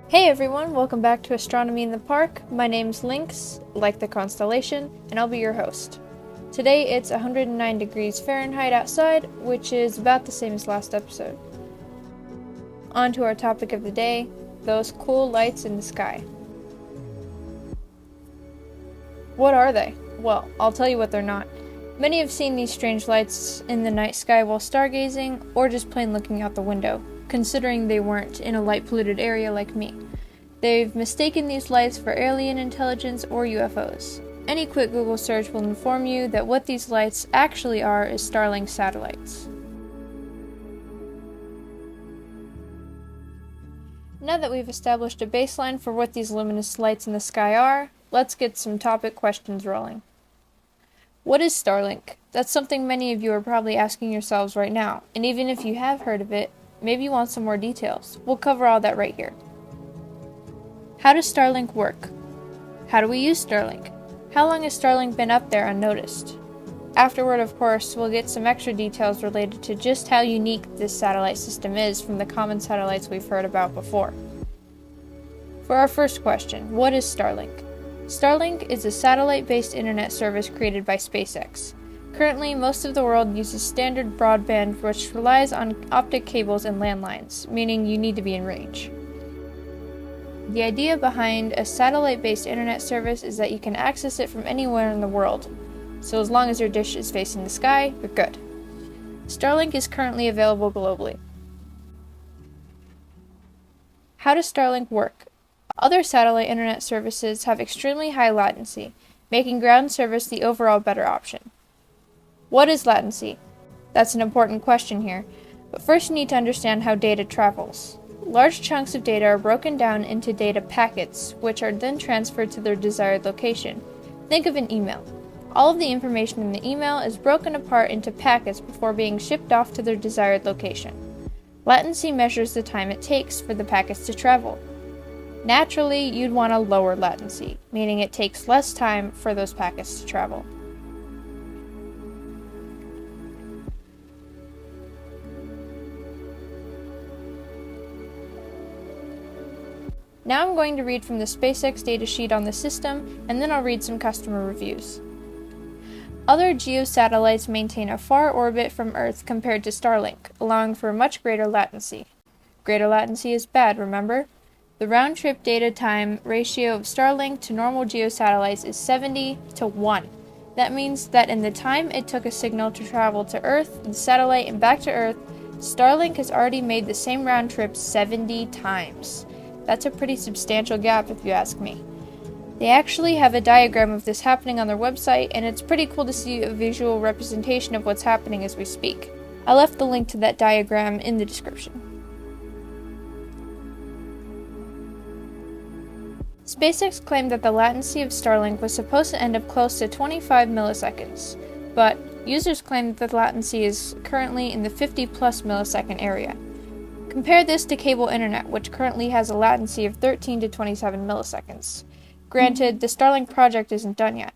Hey everyone, welcome back to Astronomy in the Park. My name's Lynx, like the constellation, and I'll be your host. Today it's 109 degrees Fahrenheit outside, which is about the same as last episode. On to our topic of the day, those cool lights in the sky. What are they? Well, I'll tell you what they're not. Many have seen these strange lights in the night sky while stargazing, or just plain looking out the window, considering they weren't in a light-polluted area like me. They've mistaken these lights for alien intelligence or UFOs. Any quick Google search will inform you that what these lights actually are is Starlink satellites. Now that we've established a baseline for what these luminous lights in the sky are, let's get some topic questions rolling. What is Starlink? That's something many of you are probably asking yourselves right now, and even if you have heard of it, maybe you want some more details. We'll cover all that right here. How does Starlink work? How do we use Starlink? How long has Starlink been up there unnoticed? Afterward, of course, we'll get some extra details related to just how unique this satellite system is from the common satellites we've heard about before. For our first question, what is Starlink? Starlink is a satellite-based internet service created by SpaceX. Currently, most of the world uses standard broadband, which relies on optic cables and landlines, meaning you need to be in range. The idea behind a satellite-based internet service is that you can access it from anywhere in the world, so as long as your dish is facing the sky, you're good. Starlink is currently available globally. How does Starlink work? Other satellite internet services have extremely high latency, making ground service the overall better option. What is latency? That's an important question here, but first you need to understand how data travels. Large chunks of data are broken down into data packets, which are then transferred to their desired location. Think of an email. All of the information in the email is broken apart into packets before being shipped off to their desired location. Latency measures the time it takes for the packets to travel. Naturally, you'd want a lower latency, meaning it takes less time for those packets to travel. Now I'm going to read from the SpaceX datasheet on the system, and then I'll read some customer reviews. Other GEO satellites maintain a far orbit from Earth compared to Starlink, allowing for a much greater latency. Greater latency is bad, remember? The round-trip data time ratio of Starlink to normal GEO satellites is 70 to 1. That means that in the time it took a signal to travel to Earth, the satellite, and back to Earth, Starlink has already made the same round trip 70 times. That's a pretty substantial gap if you ask me. They actually have a diagram of this happening on their website, and it's pretty cool to see a visual representation of what's happening as we speak. I left the link to that diagram in the description. SpaceX claimed that the latency of Starlink was supposed to end up close to 25 milliseconds, but users claim that the latency is currently in the 50 plus millisecond area. Compare this to cable internet, which currently has a latency of 13 to 27 milliseconds. Granted, the Starlink project isn't done yet.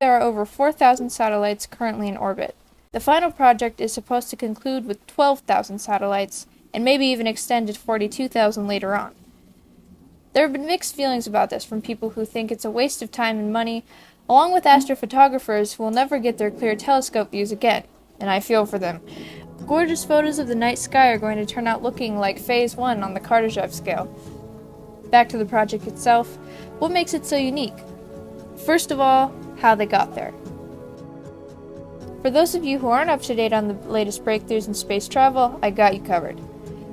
There are over 4,000 satellites currently in orbit. The final project is supposed to conclude with 12,000 satellites, and maybe even extend to 42,000 later on. There have been mixed feelings about this from people who think it's a waste of time and money, along with astrophotographers who will never get their clear telescope views again, and I feel for them. Gorgeous photos of the night sky are going to turn out looking like Phase 1 on the Kardashev scale. Back to the project itself, what makes it so unique? First of all, how they got there. For those of you who aren't up to date on the latest breakthroughs in space travel, I got you covered.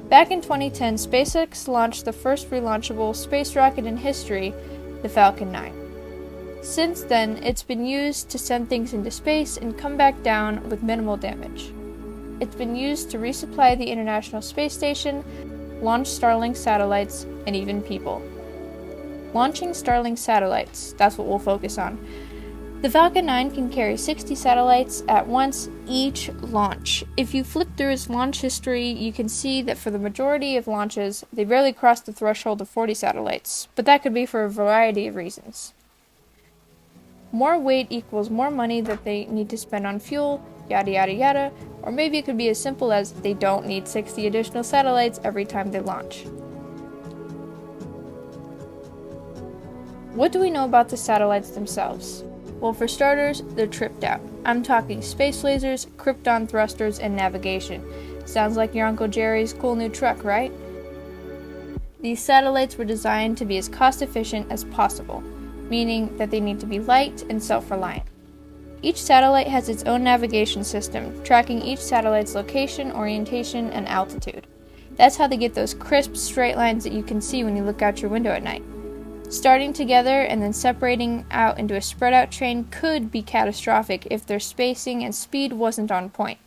Back in 2010, SpaceX launched the first relaunchable space rocket in history, the Falcon 9. Since then, it's been used to send things into space and come back down with minimal damage. It's been used to resupply the International Space Station, launch Starlink satellites, and even people. Launching Starlink satellites, that's what we'll focus on. The Falcon 9 can carry 60 satellites at once each launch. If you flip through its launch history, you can see that for the majority of launches, they barely crossed the threshold of 40 satellites, but that could be for a variety of reasons. More weight equals more money that they need to spend on fuel, yada yada yada, or maybe it could be as simple as they don't need 60 additional satellites every time they launch. What do we know about the satellites themselves? Well, for starters, they're tripped out. I'm talking space lasers, krypton thrusters, and navigation. Sounds like your Uncle Jerry's cool new truck, right? These satellites were designed to be as cost-efficient as possible, meaning that they need to be light and self-reliant. Each satellite has its own navigation system, tracking each satellite's location, orientation, and altitude. That's how they get those crisp, straight lines that you can see when you look out your window at night. Starting together and then separating out into a spread-out train could be catastrophic if their spacing and speed wasn't on point.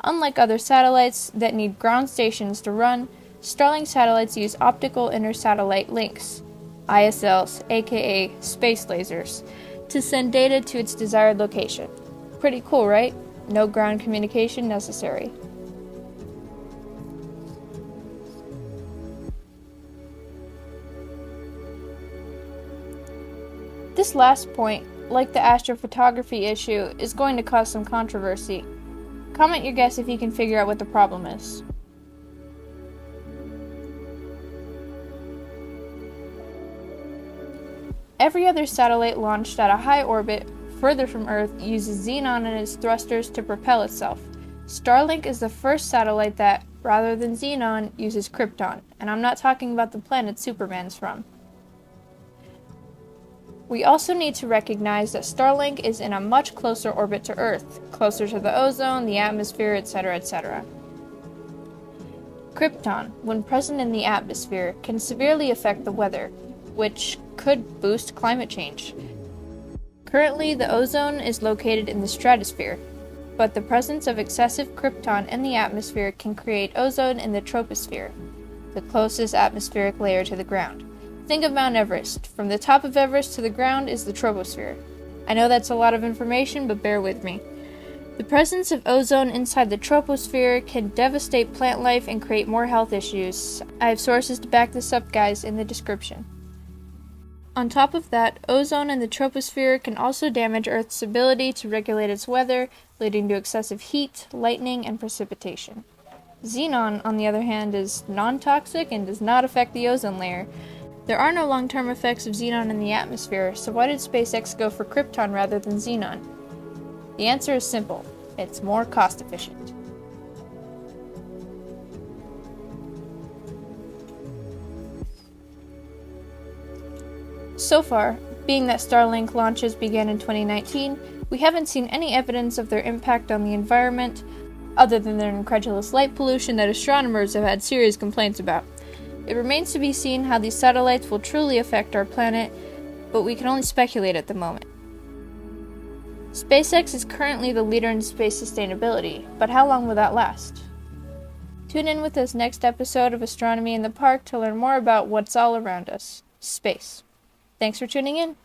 Unlike other satellites that need ground stations to run, Starlink satellites use optical inter-satellite links, ISLs, aka space lasers, to send data to its desired location. Pretty cool, right? No ground communication necessary. This last point, like the astrophotography issue, is going to cause some controversy. Comment your guess if you can figure out what the problem is. Every other satellite launched at a high orbit further from Earth uses xenon and its thrusters to propel itself. Starlink is the first satellite that, rather than xenon, uses krypton, and I'm not talking about the planet Superman's from. We also need to recognize that Starlink is in a much closer orbit to Earth, closer to the ozone, the atmosphere, etc., etc. Krypton, when present in the atmosphere, can severely affect the weather, which could boost climate change. Currently, the ozone is located in the stratosphere, but the presence of excessive krypton in the atmosphere can create ozone in the troposphere, the closest atmospheric layer to the ground. Think of Mount Everest. From the top of Everest to the ground is the troposphere. I know that's a lot of information, but bear with me. The presence of ozone inside the troposphere can devastate plant life and create more health issues. I have sources to back this up, guys, in the description. On top of that, ozone in the troposphere can also damage Earth's ability to regulate its weather, leading to excessive heat, lightning, and precipitation. Xenon, on the other hand, is non-toxic and does not affect the ozone layer. There are no long-term effects of xenon in the atmosphere, so why did SpaceX go for krypton rather than xenon? The answer is simple. It's more cost-efficient. So far, being that Starlink launches began in 2019, we haven't seen any evidence of their impact on the environment, other than their incredulous light pollution that astronomers have had serious complaints about. It remains to be seen how these satellites will truly affect our planet, but we can only speculate at the moment. SpaceX is currently the leader in space sustainability, but how long will that last? Tune in with us next episode of Astronomy in the Park to learn more about what's all around us, space. Thanks for tuning in.